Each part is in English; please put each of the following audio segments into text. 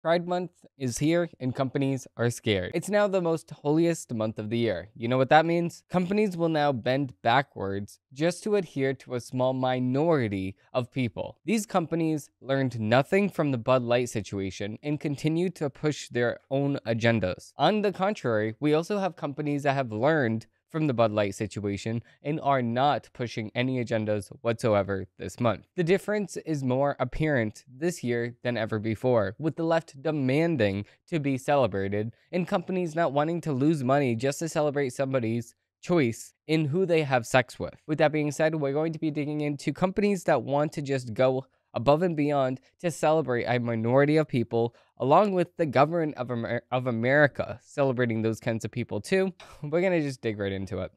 Pride Month is here and companies are scared. It's now the most holiest month of the year. You know what that means? Companies will now bend backwards just to adhere to a small minority of people. These companies learned nothing from the Bud Light situation and continue to push their own agendas. On the contrary, we also have companies that have learned from the Bud Light situation and are not pushing any agendas whatsoever this month. The difference is more apparent this year than ever before, with the left demanding to be celebrated and companies not wanting to lose money just to celebrate somebody's choice in who they have sex with. With that being said, we're going to be digging into companies that want to just go above and beyond to celebrate a minority of people, along with the government of America celebrating those kinds of people too. We're gonna just dig right into it.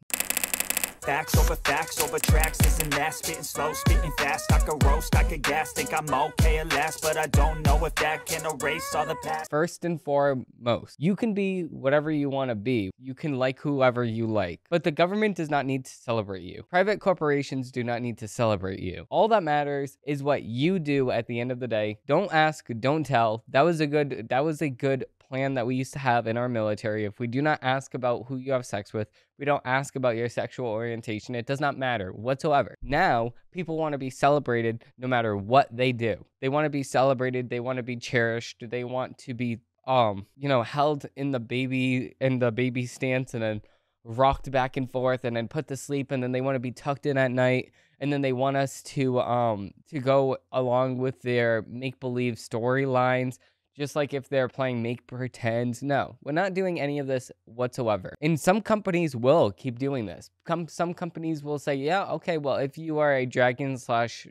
Facts over tracks, this and that, spitting slow, spitting fast. I could roast, I could gas, think I'm okay at last, but I don't know if that can erase all the past. First and foremost, you can be whatever you want to be. You can like whoever you like, but the government does not need to celebrate you. Private corporations do not need to celebrate you. All that matters is what you do at the end of the day. Don't ask, don't tell. That was a good plan that we used to have in our military. If we do not ask about who you have sex with, we don't ask about your sexual orientation, it does not matter whatsoever. Now, people want to be celebrated no matter what they do. They want to be celebrated, they want to be cherished, they want to be held in the baby stance and then rocked back and forth and then put to sleep, and then they want to be tucked in at night, and then they want us to go along with their make-believe storylines. Just like if they're playing make pretend. No, we're not doing any of this whatsoever. And some companies will keep doing this. Some companies will say, yeah, okay, well, if you are a dragon /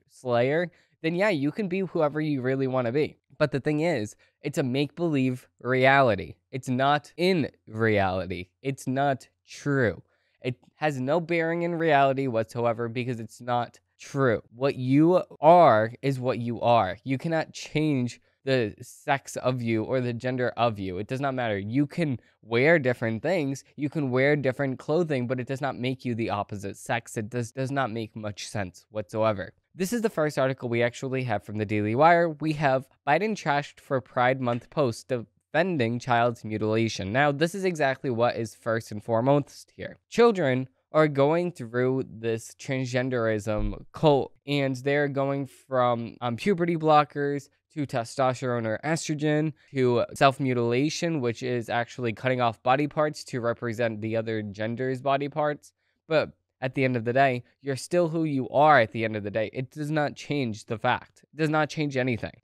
slayer, then yeah, you can be whoever you really want to be. But the thing is, it's a make-believe reality. It's not in reality. It's not true. It has no bearing in reality whatsoever because it's not true. What you are is what you are. You cannot change the sex of you or the gender of you. It does not matter. You can wear different things, you can wear different clothing, but it does not make you the opposite sex. It does not make much sense whatsoever. This is the first article we actually have from the Daily Wire. We have Biden trashed for Pride Month post defending child mutilation. Now, this is exactly what is first and foremost here. Children are going through this transgenderism cult, and they're going from puberty blockers to testosterone or estrogen, to self-mutilation, which is actually cutting off body parts to represent the other gender's body parts. But at the end of the day, you're still who you are at the end of the day. It does not change the fact. It does not change anything.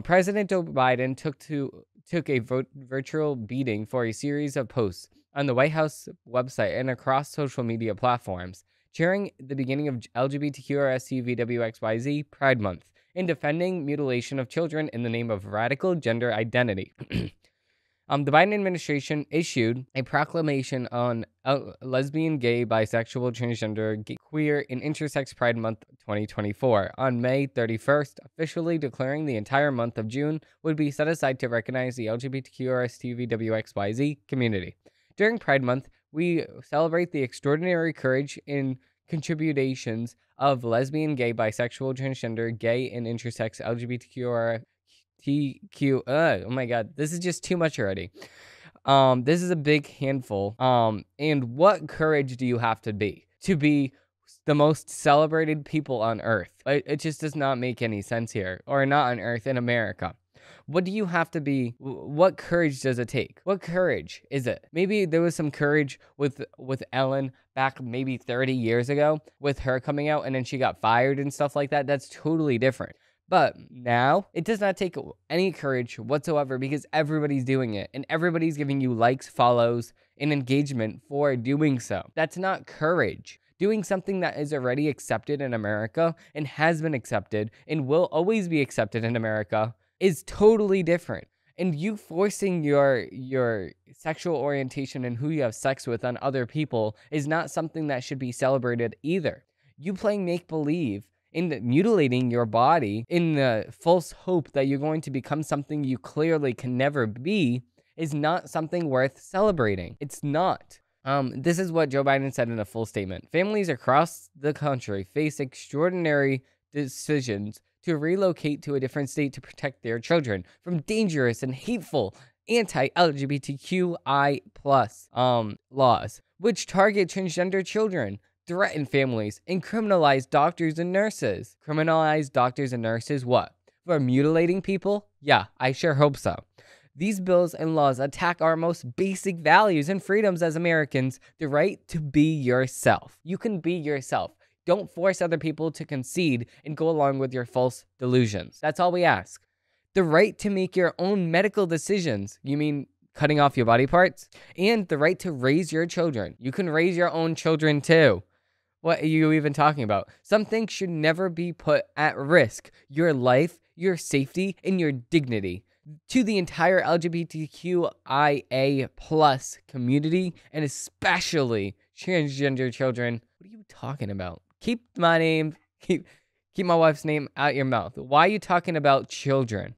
President Joe Biden took a virtual beating for a series of posts on the White House website and across social media platforms, cheering the beginning of LGBTQRSTVWXYZ Pride Month, in defending mutilation of children in the name of radical gender identity. The Biden administration issued a proclamation on lesbian, gay, bisexual, transgender, queer, and intersex Pride Month 2024 on May 31st, officially declaring the entire month of June would be set aside to recognize the LGBTQRSTVWXYZ community. During Pride Month, we celebrate the extraordinary courage and contributions of lesbian, gay, bisexual, transgender, gay, and intersex LGBTQ. Oh my god, this is just too much already. This is a big handful. And what courage do you have to be the most celebrated people on Earth? It just does not make any sense here, or not on Earth, in America. What do you have to be? What courage does it take? What courage is it? Maybe there was some courage with Ellen back maybe 30 years ago with her coming out and then she got fired and stuff like that. That's totally different. But now it does not take any courage whatsoever because everybody's doing it and everybody's giving you likes, follows, and engagement for doing so. That's not courage. Doing something that is already accepted in America and has been accepted and will always be accepted in America is totally different. And you forcing your sexual orientation and who you have sex with on other people is not something that should be celebrated either. You playing make-believe and mutilating your body in the false hope that you're going to become something you clearly can never be is not something worth celebrating. It's not. This is what Joe Biden said in a full statement. Families across the country face extraordinary decisions to relocate to a different state to protect their children from dangerous and hateful anti-LGBTQI plus laws, which target transgender children, threaten families, and criminalize doctors and nurses. Criminalize doctors and nurses what? For mutilating people? Yeah, I sure hope so. These bills and laws attack our most basic values and freedoms as Americans, the right to be yourself. You can be yourself. Don't force other people to concede and go along with your false delusions. That's all we ask. The right to make your own medical decisions. You mean cutting off your body parts? And the right to raise your children. You can raise your own children too. What are you even talking about? Some things should never be put at risk. Your life, your safety, and your dignity. To the entire LGBTQIA plus community, and especially transgender children. What are you talking about? Keep my name, keep my wife's name out your mouth. Why are you talking about children?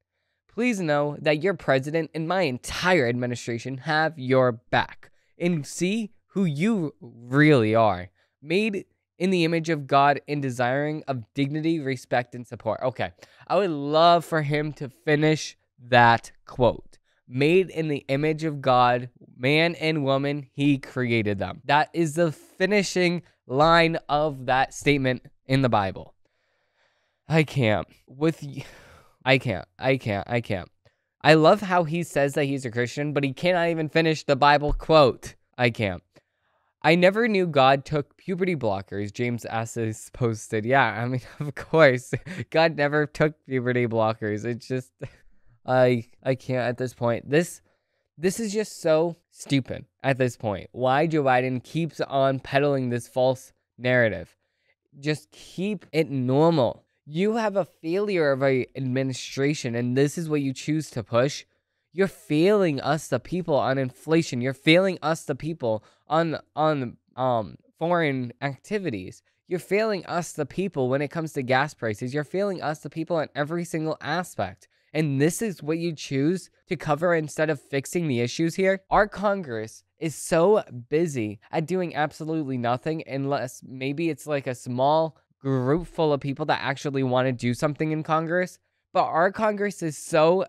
Please know that your president and my entire administration have your back. And see who you really are. Made in the image of God and desiring of dignity, respect, and support. Okay, I would love for him to finish that quote. Made in the image of God, man and woman, he created them. That is the finishing line of that statement in the Bible. I can't. I can't. I love how he says that he's a Christian, but he cannot even finish the Bible quote. I can't. I never knew God took puberty blockers, James Assis posted. Yeah, I mean, of course. God never took puberty blockers. It's just, I can't at this point. This is just so stupid at this point. Why Joe Biden keeps on peddling this false narrative. Just keep it normal. You have a failure of an administration, and this is what you choose to push. You're failing us, the people, on inflation. You're failing us, the people, on foreign activities. You're failing us, the people, when it comes to gas prices. You're failing us, the people, in every single aspect. And this is what you choose to cover instead of fixing the issues here? Our Congress is so busy at doing absolutely nothing unless maybe it's like a small group full of people that actually want to do something in Congress. But our Congress is so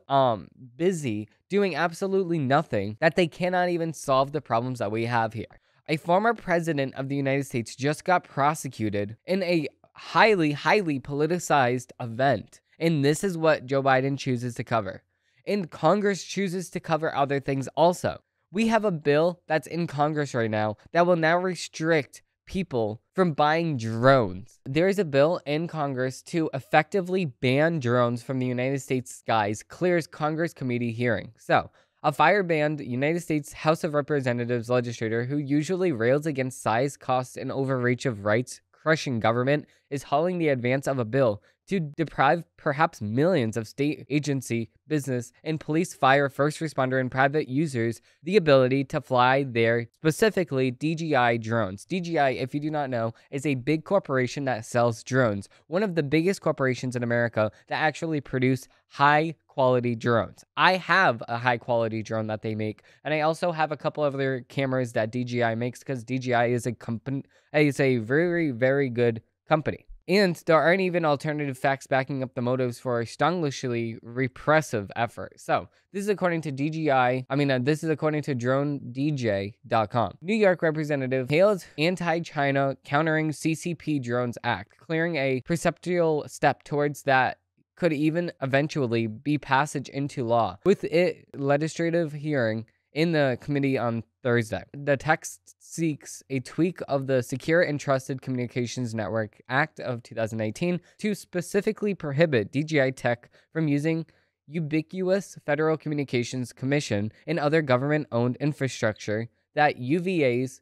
busy doing absolutely nothing that they cannot even solve the problems that we have here. A former president of the United States just got prosecuted in a highly politicized event. And this is what Joe Biden chooses to cover. And Congress chooses to cover other things also. We have a bill that's in Congress right now that will now restrict people from buying drones. There is a bill in Congress to effectively ban drones from the United States skies, clears Congress committee hearing. So, a fire-banned United States House of Representatives legislator who usually rails against size, cost, and overreach of rights, crushing government, is hauling the advance of a bill to deprive perhaps millions of state agency, business, and police, fire, first responder, and private users the ability to fly their, specifically DJI drones. DJI, if you do not know, is a big corporation that sells drones. One of the biggest corporations in America that actually produce high-quality drones. I have a high-quality drone that they make, and I also have a couple of other cameras that DJI makes because DJI is a company, is a very, very good company. And there aren't even alternative facts backing up the motives for a strongly repressive effort. So, this is according to this is according to DroneDJ.com. New York representative hails anti-China countering CCP Drones Act, clearing a perceptual step towards that could even eventually be passage into law, with it legislative hearing in the committee on Thursday. The text seeks a tweak of the Secure and Trusted Communications Network Act of 2018 to specifically prohibit DJI Tech from using ubiquitous Federal Communications Commission and other government-owned infrastructure that UAVs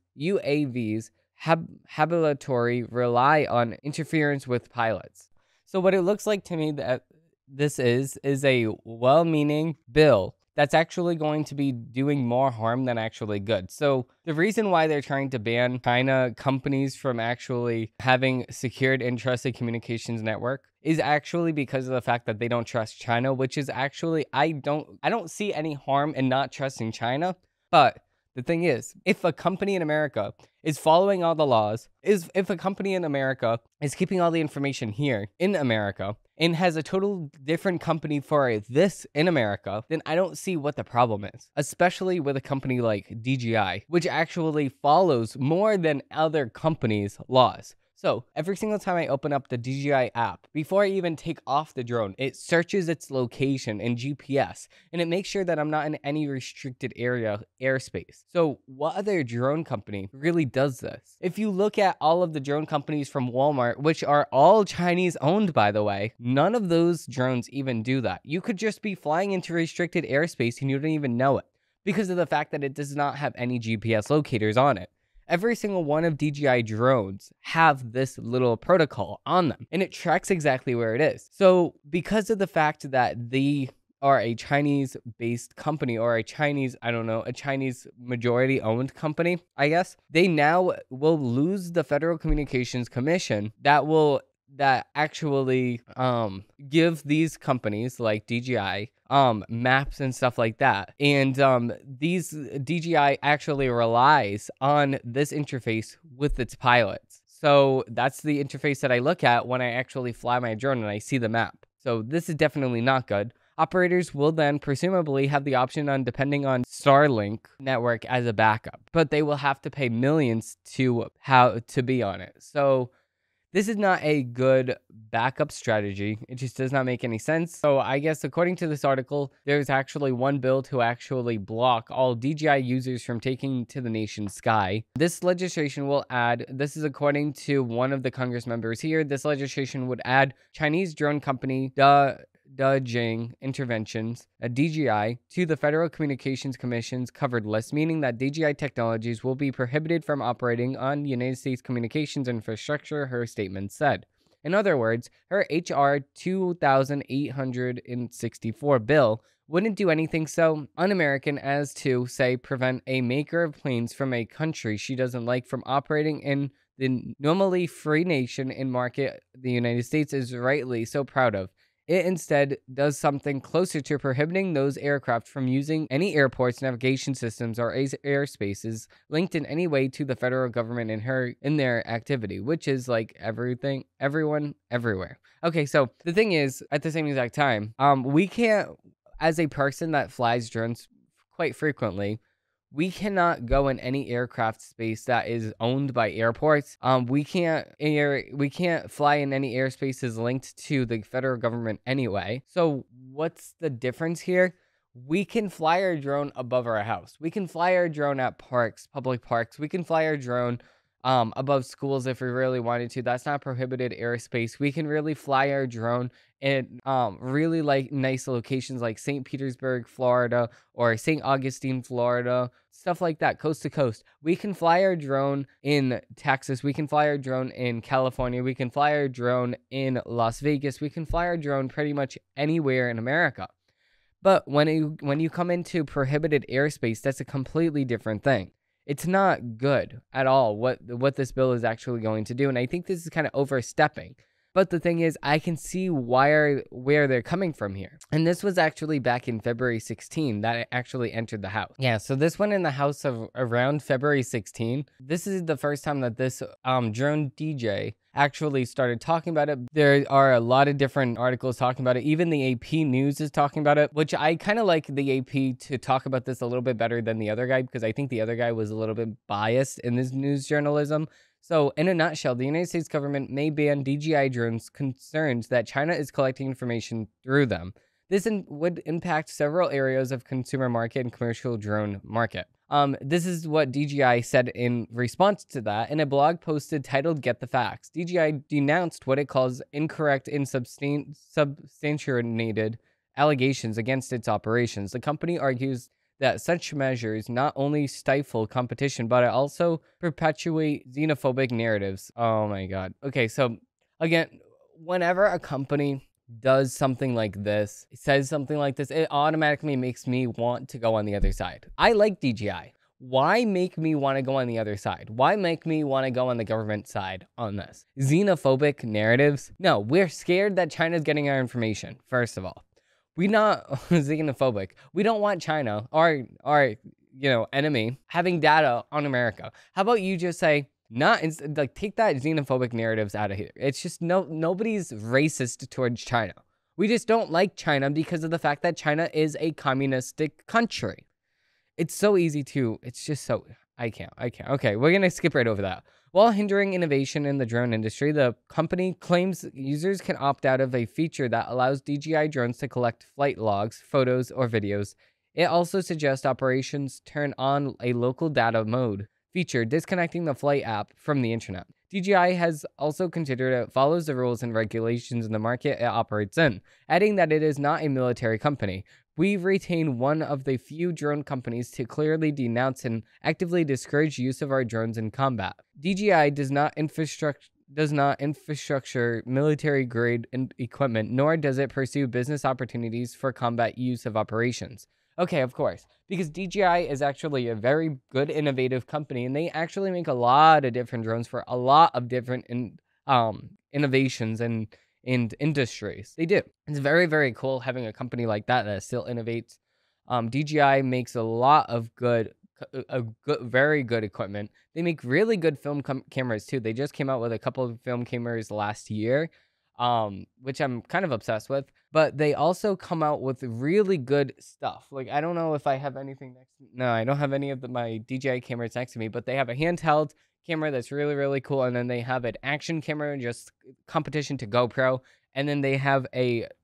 habitually rely on interference with pilots. So what it looks like to me that this is a well-meaning bill that's actually going to be doing more harm than actually good. So the reason why they're trying to ban China companies from actually having secured and trusted communications network is actually because of the fact that they don't trust China, which is actually, I don't see any harm in not trusting China. But the thing is, if a company in America is following all the laws, if a company in America is keeping all the information here in America, and has a total different company for this in America, then I don't see what the problem is, especially with a company like DJI, which actually follows more than other companies' laws. So every single time I open up the DJI app, before I even take off the drone, it searches its location and GPS, and it makes sure that I'm not in any restricted airspace. So what other drone company really does this? If you look at all of the drone companies from Walmart, which are all Chinese owned, by the way, none of those drones even do that. You could just be flying into restricted airspace and you don't even know it because of the fact that it does not have any GPS locators on it. Every single one of DJI drones have this little protocol on them, and it tracks exactly where it is. So because of the fact that they are a Chinese-based company, or a Chinese majority-owned company, I guess, they now will lose the Federal Communications Commission that actually give these companies like DJI maps and stuff like that. And these DJI actually relies on this interface with its pilots. So that's the interface that I look at when I actually fly my drone and I see the map. So this is definitely not good. Operators will then presumably have the option on depending on Starlink network as a backup, but they will have to pay millions to be on it. So this is not a good backup strategy. It just does not make any sense. So I guess according to this article, there's actually one bill to actually block all DJI users from taking to the nation's sky. This legislation will add, this is according to one of the Congress members here, this legislation would add Chinese drone company Jing Interventions, a DJI, to the Federal Communications Commission's covered list, meaning that DJI technologies will be prohibited from operating on United States communications infrastructure, her statement said. In other words, her H.R. 2864 bill wouldn't do anything so un-American as to, say, prevent a maker of planes from a country she doesn't like from operating in the normally free nation and market the United States is rightly so proud of. It instead does something closer to prohibiting those aircraft from using any airports, navigation systems, or airspaces linked in any way to the federal government in their activity, which is like everything, everyone, everywhere. Okay, so the thing is, at the same exact time, we can't, as a person that flies drones quite frequently, we cannot go in any aircraft space that is owned by airports. We can't fly in any airspaces linked to the federal government anyway. So what's the difference here? We can fly our drone above our house. We can fly our drone at parks, public parks. We can fly our drone above schools if we really wanted to. That's not prohibited airspace. We can really fly our drone in really like nice locations like St. Petersburg, Florida, or St. Augustine, Florida, stuff like that, coast to coast. We can fly our drone in Texas. We can fly our drone in California. We can fly our drone in Las Vegas. We can fly our drone pretty much anywhere in America. But when you come into prohibited airspace, that's a completely different thing. It's not good at all what this bill is actually going to do, and I think this is kind of overstepping. But the thing is, I can see where they're coming from here. And this was actually back in February 16 that it actually entered the House. Yeah, so this went in the House of around February 16. This is the first time that this drone DJ actually started talking about it. There are a lot of different articles talking about it. Even the AP News is talking about it, which I kind of like the AP to talk about this a little bit better than the other guy, because I think the other guy was a little bit biased in this news journalism. So, in a nutshell, the United States government may ban DJI drones concerns that China is collecting information through them. This would impact several areas of consumer market and commercial drone market. This is what DJI said in response to that in a blog posted titled Get the Facts. DJI denounced what it calls incorrect and substantiated allegations against its operations. The company argues that such measures not only stifle competition, but also perpetuate xenophobic narratives. Oh my God. Okay, so again, whenever a company does something like this, says something like this, it automatically makes me want to go on the other side. I like DJI. Why make me want to go on the other side? Why make me want to go on the government side on this? Xenophobic narratives? No, we're scared that China's getting our information, first of all. We're not xenophobic. We don't want China, our enemy, having data on America. How about you just say, Like, take that xenophobic narratives out of here. It's just nobody's racist towards China. We just don't like China because of the fact that China is a communistic country. It's so easy to, it's just so, I can't. Okay, we're going to skip right over that. While hindering innovation in the drone industry, the company claims users can opt out of a feature that allows DJI drones to collect flight logs, photos, or videos. It also suggests operations turn on a local data mode feature, disconnecting the flight app from the internet. DJI has also considered it follows the rules and regulations in the market it operates in, adding that it is not a military company. We retain one of the few drone companies to clearly denounce and actively discourage use of our drones in combat. DJI does not infrastructure military grade equipment, nor does it pursue business opportunities for combat use of operations. Okay, of course, because DJI is actually a very good, innovative company, and they actually make a lot of different drones for a lot of different innovations and industries. They do. It's very, very cool having a company like that that still innovates. DJI makes a lot of very good equipment. They make really good film cameras too. They just came out with a couple of film cameras last year, which I'm kind of obsessed with. But they also come out with really good stuff. Like, I don't know if I have anything next. No, I don't have any of my DJI cameras next to me, but they have a handheld camera that's really, really cool. And then they have an action camera, just competition to GoPro. And then they have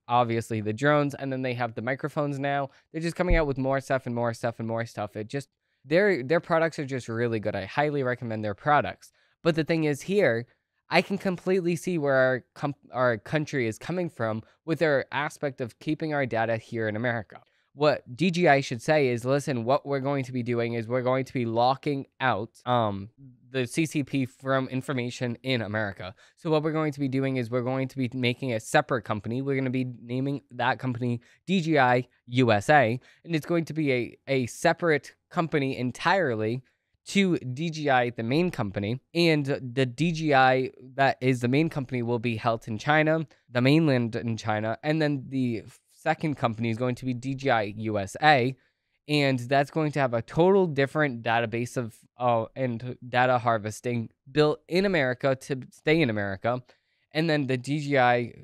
obviously the drones, and then they have the microphones now. They're just coming out with more stuff and more stuff and more stuff. It just, their products are just really good. I highly recommend their products. But the thing is here, I can completely see where our country is coming from with their aspect of keeping our data here in America. What DJI should say is, listen, what we're going to be doing is we're going to be locking out the CCP from information in America. So what we're going to be doing is we're going to be making a separate company. We're going to be naming that company DJI USA, and it's going to be a separate company entirely to DJI, the main company, and the DJI that is the main company will be held in China, the mainland in China, and then the second company is going to be DJI USA, and that's going to have a total different database of and data harvesting built in America to stay in America, and then the DJI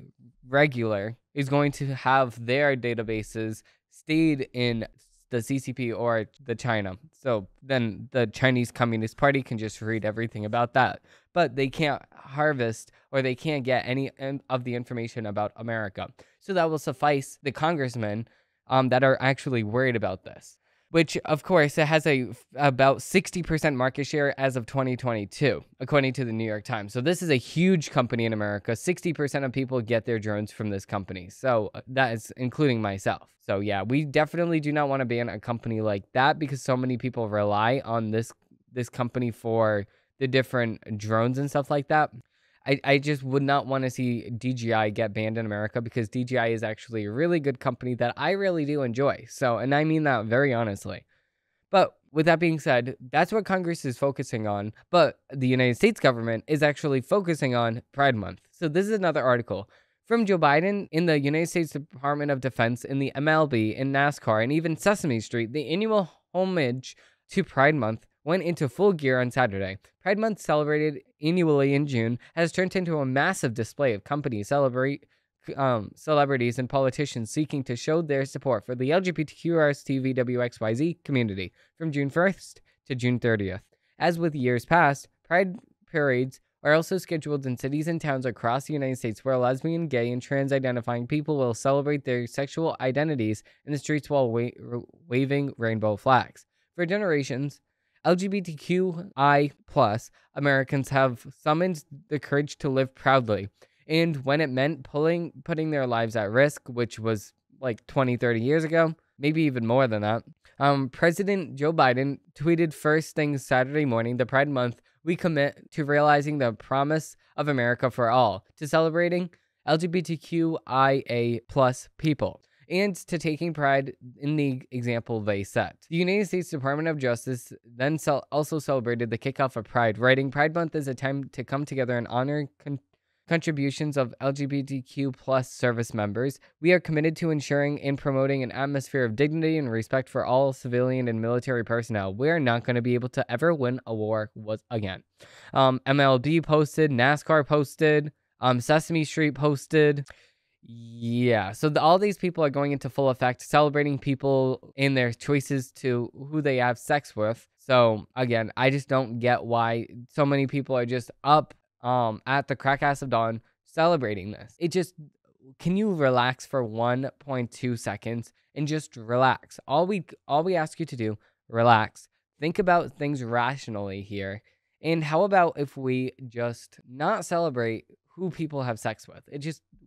regular is going to have their databases stayed in the CCP or the China. So then the Chinese Communist Party can just read everything about that. But they can't harvest or they can't get any of the information about America. So that will suffice the congressmen that are actually worried about this. Which, of course, it has about 60% market share as of 2022, according to the New York Times. So this is a huge company in America. 60% of people get their drones from this company. So that is including myself. So yeah, we definitely do not want to ban a company like that because so many people rely on this company for the different drones and stuff like that. I just would not want to see DJI get banned in America because DJI is actually a really good company that I really do enjoy. So, and I mean that very honestly. But with that being said, that's what Congress is focusing on. But the United States government is actually focusing on Pride Month. So this is another article from Joe Biden in the United States Department of Defense, in the MLB, in NASCAR, and even Sesame Street. The annual homage to Pride Month went into full gear on Saturday. Pride Month, celebrated annually in June, has turned into a massive display of companies, celebrities, and politicians seeking to show their support for the LGBTQRSTVWXYZ community from June 1st to June 30th. As with years past, Pride parades are also scheduled in cities and towns across the United States where lesbian, gay, and trans-identifying people will celebrate their sexual identities in the streets while waving rainbow flags. For generations, LGBTQI+ Americans have summoned the courage to live proudly. And when it meant putting their lives at risk, which was like 20, 30 years ago, maybe even more than that, President Joe Biden tweeted first thing Saturday morning, the Pride Month, we commit to realizing the promise of America for all, to celebrating LGBTQIA+ people, and to taking pride in the example they set. The United States Department of Justice then also celebrated the kickoff of Pride, writing, Pride Month is a time to come together and honor contributions of LGBTQ plus service members. We are committed to ensuring and promoting an atmosphere of dignity and respect for all civilian and military personnel. We are not going to be able to ever win a war again. MLB posted, NASCAR posted, Sesame Street posted. Yeah, so all these people are going into full effect, celebrating people in their choices to who they have sex with. So again, I just don't get why so many people are just up at the crack ass of dawn celebrating this. Can you relax for 1.2 seconds and just relax? All we ask you to do, relax. Think about things rationally here. And how about if we just not celebrate who people have sex with?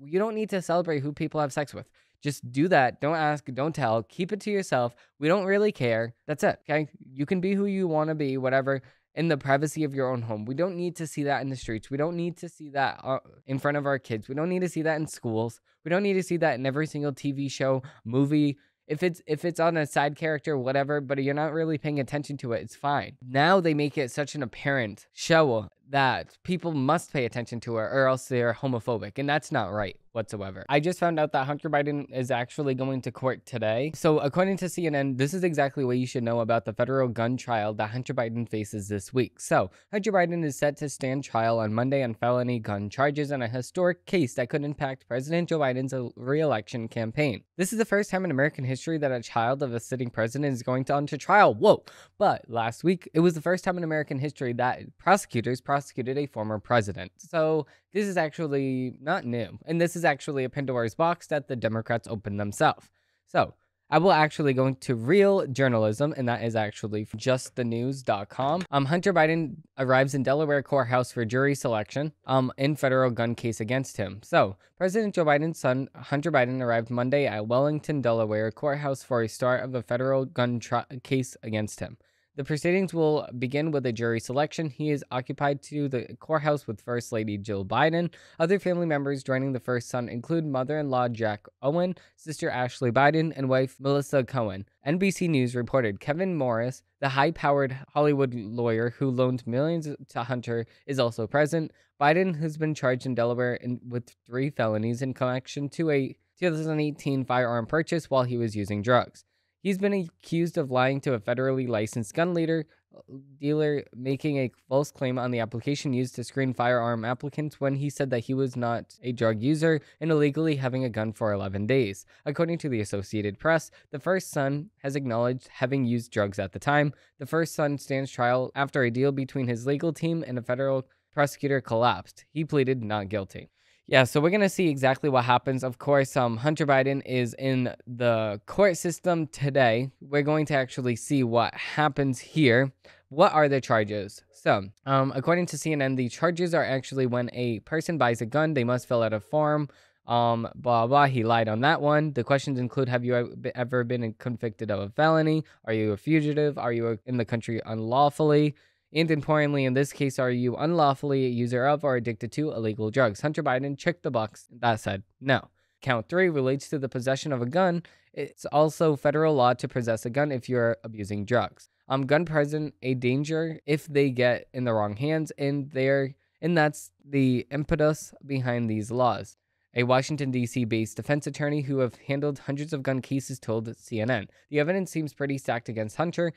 You don't need to celebrate who people have sex with. Just do that. Don't ask, don't tell. Keep it to yourself. We don't really care. That's it. Okay? You can be who you want to be, whatever, in the privacy of your own home. We don't need to see that in the streets. We don't need to see that in front of our kids. We don't need to see that in schools. We don't need to see that in every single TV show, movie. If it's on a side character, whatever, but you're not really paying attention to it, it's fine. Now they make it such an apparent show that people must pay attention to it or else they're homophobic, and that's not right whatsoever. I just found out that Hunter Biden is actually going to court today. So according to CNN, this is exactly what you should know about the federal gun trial that Hunter Biden faces this week. So Hunter Biden is set to stand trial on Monday on felony gun charges in a historic case that could impact President Joe Biden's re-election campaign. This is the first time in American history that a child of a sitting president is going to trial. Whoa! But last week, it was the first time in American history that prosecutors prosecuted a former president. So this is actually not new. And this is actually a Pandora's box that the Democrats opened themselves. So I will actually go into real journalism, and that is actually justthenews.com. Hunter Biden arrives in Delaware courthouse for jury selection in federal gun case against him. So President Joe Biden's son, Hunter Biden, arrived Monday at Wellington, Delaware courthouse for a start of a federal gun case against him. The proceedings will begin with a jury selection. He is occupied to the courthouse with First Lady Jill Biden. Other family members joining the first son include mother-in-law Jack Owen, sister Ashley Biden, and wife Melissa Cohen. NBC News reported Kevin Morris, the high-powered Hollywood lawyer who loaned millions to Hunter, is also present. Biden has been charged in Delaware with 3 felonies in connection to a 2018 firearm purchase while he was using drugs. He's been accused of lying to a federally licensed gun dealer, making a false claim on the application used to screen firearm applicants when he said that he was not a drug user and illegally having a gun for 11 days. According to the Associated Press, the first son has acknowledged having used drugs at the time. The first son stands trial after a deal between his legal team and a federal prosecutor collapsed. He pleaded not guilty. Yeah, so we're going to see exactly what happens. Of course, Hunter Biden is in the court system today. We're going to actually see what happens here. What are the charges? So, according to CNN, the charges are actually when a person buys a gun, they must fill out a form, blah, blah. He lied on that one. The questions include, have you ever been convicted of a felony? Are you a fugitive? Are you in the country unlawfully? And importantly, in this case, are you unlawfully a user of or addicted to illegal drugs? Hunter Biden checked the box that said no. Count 3 relates to the possession of a gun. It's also federal law to possess a gun if you're abusing drugs. Gun present a danger if they get in the wrong hands, and that's the impetus behind these laws. A Washington, D.C. based defense attorney who have handled hundreds of gun cases told CNN. The evidence seems pretty stacked against Hunter,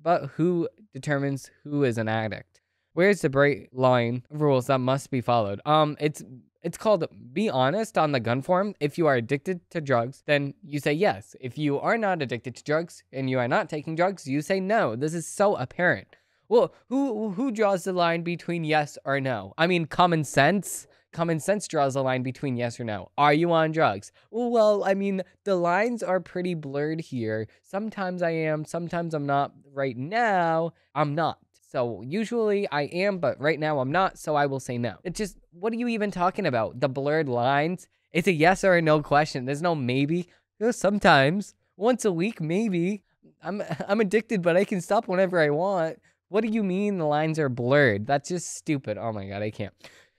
but who determines who is an addict? Where's the bright line of rules that must be followed? It's called be honest on the gun form. If you are addicted to drugs, then you say yes. If you are not addicted to drugs and you are not taking drugs, you say no. This is so apparent. Well, who draws the line between yes or no? I mean, common sense. Common sense draws a line between yes or no. Are you on drugs? Well, I mean, the lines are pretty blurred here. Sometimes I am, sometimes I'm not. Right now, I'm not. So usually I am, but right now I'm not, so I will say no. It's just, what are you even talking about? The blurred lines? It's a yes or a no question. There's no maybe. Sometimes. Once a week, maybe. I'm addicted, but I can stop whenever I want. What do you mean the lines are blurred? That's just stupid. Oh my God, I can't.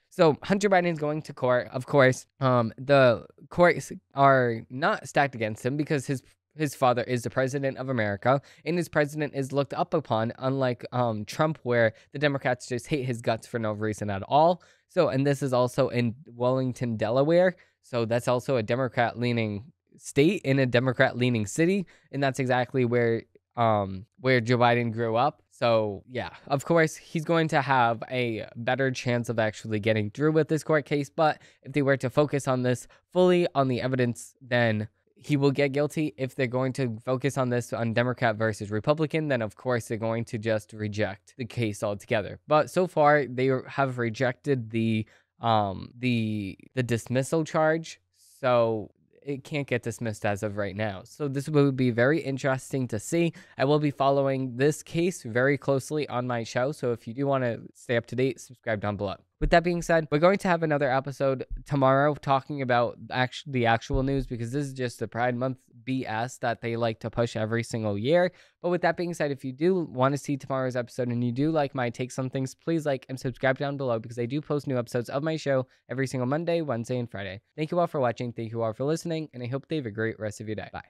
So Hunter Biden is going to court. Of course, the courts are not stacked against him because his his father is the president of America, and his president is looked up upon, unlike Trump, where the Democrats just hate his guts for no reason at all. So, and this is also in Wellington, Delaware. So that's also a Democrat leaning state in a Democrat leaning city. And that's exactly where Joe Biden grew up. So yeah, of course, he's going to have a better chance of actually getting through with this court case. But if they were to focus on this fully on the evidence, then he will get guilty. If they're going to focus on this on Democrat versus Republican, then of course they're going to just reject the case altogether. But so far they have rejected the dismissal charge. So it can't get dismissed as of right now. So this will be very interesting to see. I will be following this case very closely on my show. So if you do want to stay up to date, subscribe down below. With that being said, we're going to have another episode tomorrow talking about the actual news, because this is just the Pride Month BS that they like to push every single year. But with that being said, if you do want to see tomorrow's episode and you do like my takes on things, please like and subscribe down below, because I do post new episodes of my show every single Monday, Wednesday, and Friday. Thank you all for watching. Thank you all for listening, and I hope they have a great rest of your day. Bye.